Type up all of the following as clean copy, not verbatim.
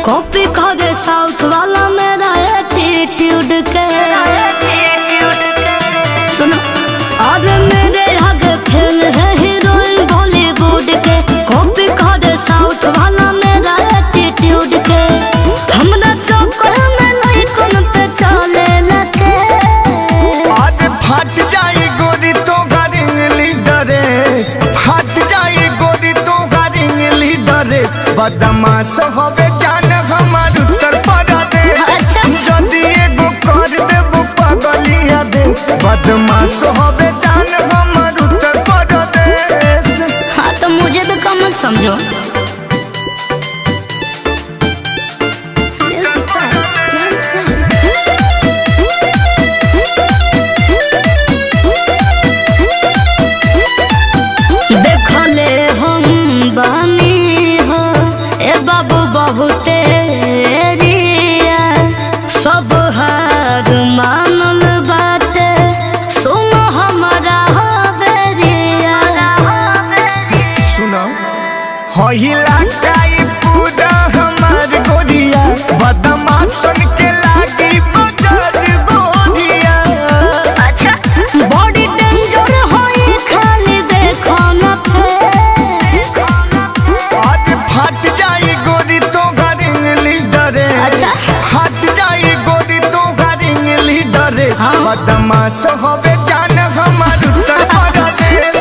Copy करे south वाला मेरा एटीट्यूड के सुनो और मेरे आगे फेल है हीरोइन बॉलीवुड के कॉपी करे साउथ वाला मेरा एटीट्यूड के हमरा चक्कर में लाइकन पे चले लगे आज फट जाए गोरी तो घर इंग्लिश ड्रेस फट जाए गोरी तो घर इंग्लिश ड्रेस बदमाश होवे जान हमार उत्तर प्रदेश जदि एगो कर देबो पगलिया देश बदमाश होवे जान हमार उत्तर प्रदेश। हाँ तो मुझे भी कम मत समझो। देखले हम बहनी हो ए बाबू बहुते सब हार मानल बाटे सुनो हमारा हवेरिया सुनो होइला काई पूरा हमार गोरिया बदमाशन के लागी बजर गोरिया। अच्छा बॉडी डेंजर होई खाली देखो न आज फट जाए गोरी तो घर इंग्लिश ड्रेस अच्छा हट जाए गोरी तो घर इंग्लिश ड्रेस बदमाश होवे जान हमार उत्तर प्रदेश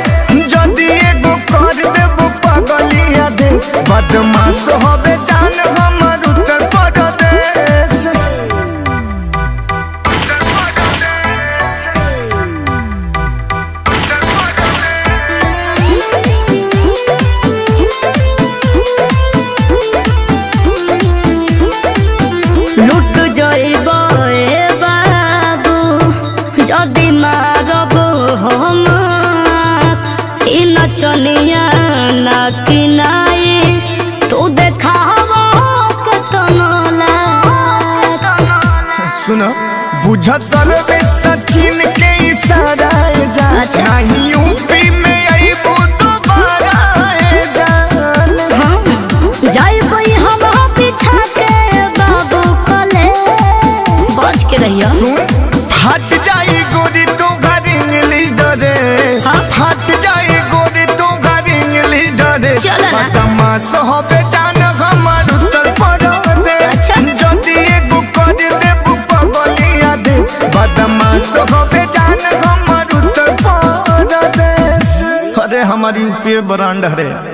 जदि एगो कर देबो पगलिया देश बदमाश होवे जान हमार उत्तर प्रदेश। लुट जाइबो ए बाबू जदि मारब हम इ नचनिया ना किनाई तू देखाबो केतनो लाग सुनो बुझ सर्वे सचिन के इशारा जा अच्छा। नहीं यूपी में आईबो दोबारा जान हम जाइबो हम पीछा के बाबू कले बच के रहियो। सुन फट जाए गोरी तो घर इंग्लिश ड्रेस फट जाए गोरी तो घर इंग्लिश ड्रेस चलो ना। बदमाश होवे जान हमार उत्तर प्रदेश अच्छा। जदि एगो कर देबो पगलिया देश बदमाश होवे जान हमार उत्तर प्रदेश। अरे हमारी यूपी ब्रांड है।